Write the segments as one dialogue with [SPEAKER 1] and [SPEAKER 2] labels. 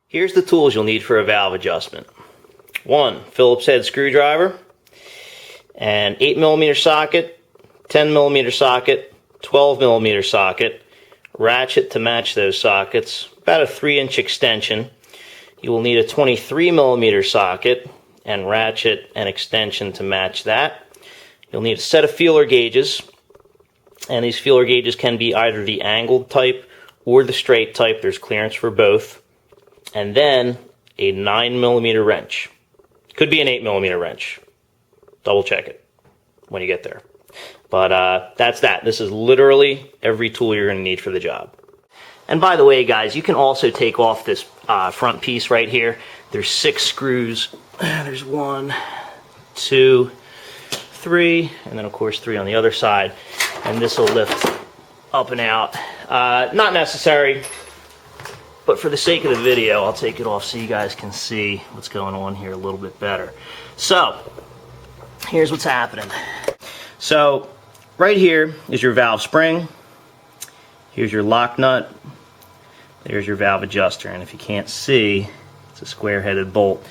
[SPEAKER 1] Here's the tools you'll need for a valve adjustment. 1 Phillips head screwdriver, an 8mm socket, 10mm socket, 12mm socket, ratchet to match those sockets, about a 3-inch extension. You will need a 23mm socket and ratchet and extension to match that. You'll need a set of feeler gauges, and these feeler gauges can be either the angled type or the straight type. There's clearance for both. And then a 9mm wrench. Could be an 8mm wrench. Double check it when you get there. But that's that. This is literally every tool you're going to need for the job. And by the way, guys, you can also take off this front piece right here. There's 6 screws. There's 1, 2, 3, and then of course 3 on the other side. And this will lift up and out. Not necessary, but for the sake of the video, I'll take it off so you guys can see what's going on here a little bit better. So, here's what's happening. So, right here is your valve spring. Here's your lock nut. There's your valve adjuster. And if you can't see, it's a square-headed bolt.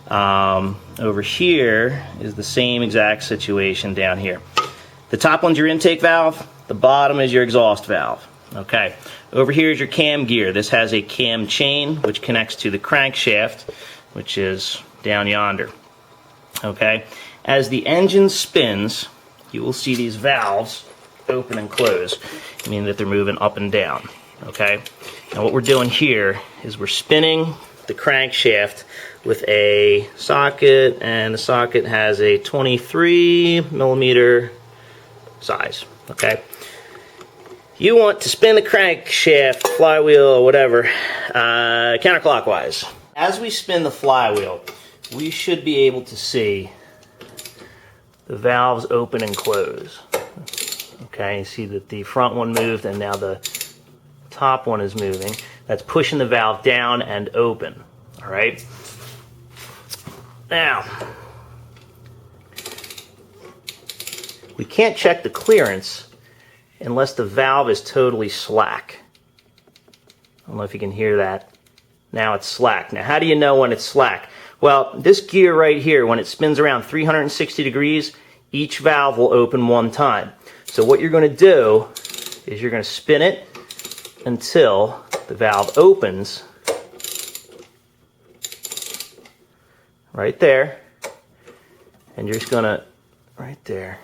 [SPEAKER 1] Over here is the same exact situation down here. The top one's your intake valve. The bottom is your exhaust valve. Okay. Over here is your cam gear. This has a cam chain which connects to the crankshaft, which is down yonder. Okay. As the engine spins, you will see these valves open and close, meaning that they're moving up and down. Okay. Now what we're doing here is we're spinning the crankshaft with a socket, and the socket has a 23mm size. Okay. You want to spin the crankshaft, flywheel, or whatever, counterclockwise. As we spin the flywheel, we should be able to see the valves open and close. Okay, you see that the front one moved and now the top one is moving. That's pushing the valve down and open. All right. Now, we can't check the clearance unless the valve is totally slack. I don't know if you can hear that. Now it's slack. Now how do you know when it's slack? Well, this gear right here, when it spins around 360 degrees, each valve will open one time. So what you're going to do is you're going to spin it until the valve opens right there. And you're just going to, right there.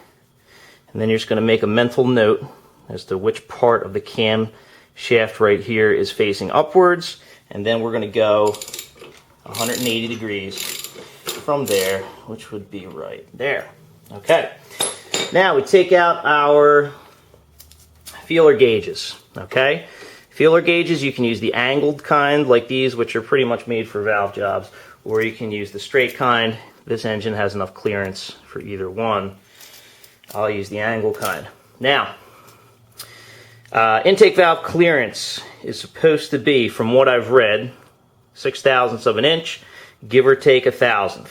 [SPEAKER 1] And then you're just going to make a mental note as to which part of the cam shaft right here is facing upwards, and then we're going to go 180 degrees from there, which would be right there. Okay. Now we take out our feeler gauges. Okay. Feeler gauges, you can use the angled kind like these, which are pretty much made for valve jobs, or you can use the straight kind. This engine has enough clearance for either one. I'll use the angle kind. Now, intake valve clearance is supposed to be, from what I've read, 0.006 of an inch, give or take 1/1000.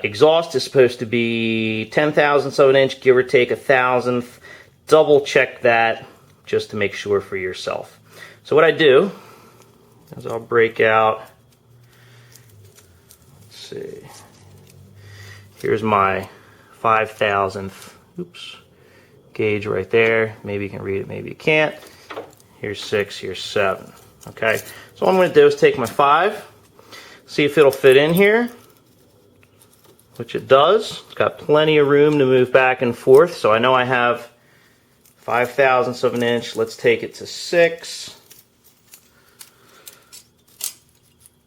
[SPEAKER 1] Exhaust is supposed to be 0.010 of an inch, give or take 1/1000. Double check that just to make sure for yourself. So what I do is I'll break out, let's see, here's my 5,000th, oops, gauge right there. Maybe you can read it, maybe you can't. Here's 6, here's 7. Okay, so what I'm going to do is take my 5, see if it'll fit in here, which it does. It's got plenty of room to move back and forth, so I know I have 0.005 of an inch. Let's take it to 6.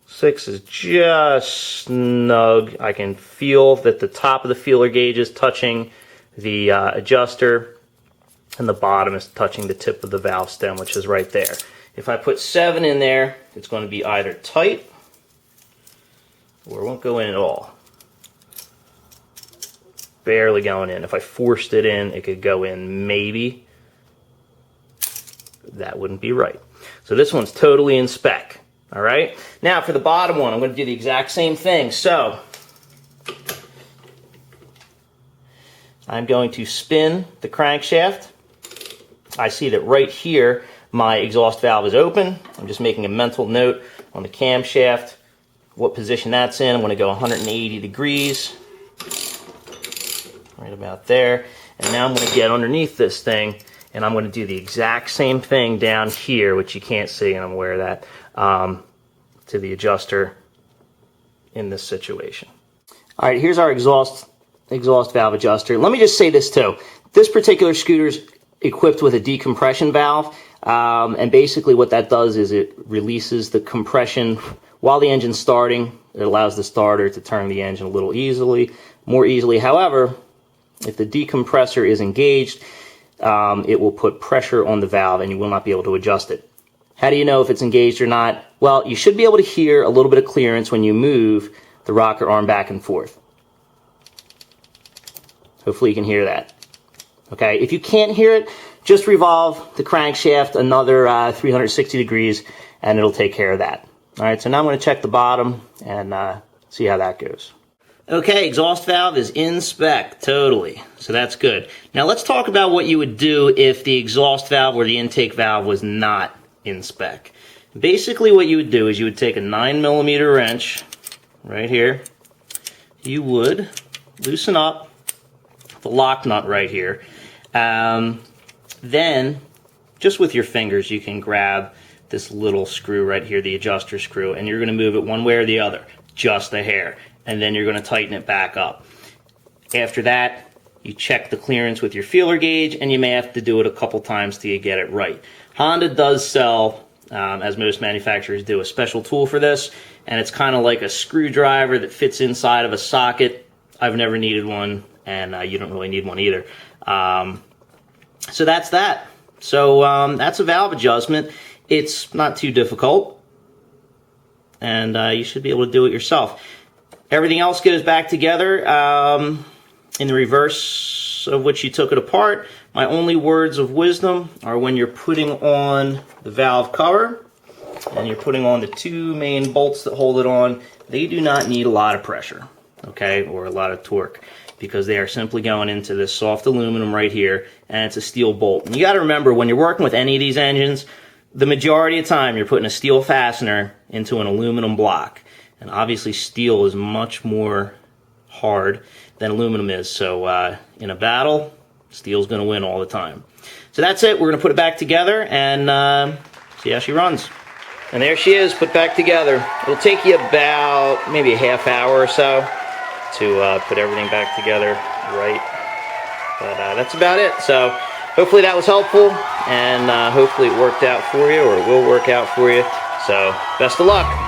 [SPEAKER 1] 6 is just snug. I can feel that the top of the feeler gauge is touching the adjuster, and the bottom is touching the tip of the valve stem, which is right there. If I put 7 in there, it's going to be either tight or it won't go in at all. Barely going in. If I forced it in, it could go in maybe. That wouldn't be right. So this one's totally in spec. All right. Now for the bottom one, I'm going to do the exact same thing. So I'm going to spin the crankshaft. I see that right here my exhaust valve is open. I'm just making a mental note on the camshaft, what position that's in. I'm going to go 180 degrees, right about there. And now I'm going to get underneath this thing, and I'm going to do the exact same thing down here, which you can't see, and I'm aware of that, to the adjuster in this situation. All right, here's our exhaust valve adjuster. Let me just say this too. This particular scooter's equipped with a decompression valve, and basically what that does is it releases the compression while the engine's starting. It allows the starter to turn the engine a little more easily. However, if the decompressor is engaged, it will put pressure on the valve and you will not be able to adjust it. How do you know if it's engaged or not? Well, you should be able to hear a little bit of clearance when you move the rocker arm back and forth. Hopefully you can hear that. Okay, if you can't hear it, just revolve the crankshaft another 360 degrees and it'll take care of that. All right, so now I'm going to check the bottom and see how that goes. Okay, exhaust valve is in spec, totally. So that's good. Now let's talk about what you would do if the exhaust valve or the intake valve was not in spec. Basically what you would do is you would take a 9mm wrench right here. You would loosen up the lock nut right here. Then, just with your fingers, you can grab this little screw right here, the adjuster screw, and you're going to move it one way or the other, just a hair. And then you're going to tighten it back up. After that, you check the clearance with your feeler gauge, and you may have to do it a couple times till you get it right. Honda does sell, as most manufacturers do, a special tool for this, and it's kind of like a screwdriver that fits inside of a socket. I've never needed one, and you don't really need one either. So that's that. So that's a valve adjustment. It's not too difficult, and you should be able to do it yourself. Everything else goes back together in the reverse of which you took it apart. My only words of wisdom are when you're putting on the valve cover and you're putting on the two main bolts that hold it on, they do not need a lot of pressure, okay, or a lot of torque, because they are simply going into this soft aluminum right here, and it's a steel bolt. And you got to remember, when you're working with any of these engines, the majority of the time you're putting a steel fastener into an aluminum block. And obviously steel is much more hard than aluminum is. So in a battle, steel's going to win all the time. So that's it. We're going to put it back together and see how she runs. And there she is, put back together. It'll take you about maybe a half hour or so to put everything back together right. But that's about it. So hopefully that was helpful, and hopefully it worked out for you, or it will work out for you. So best of luck.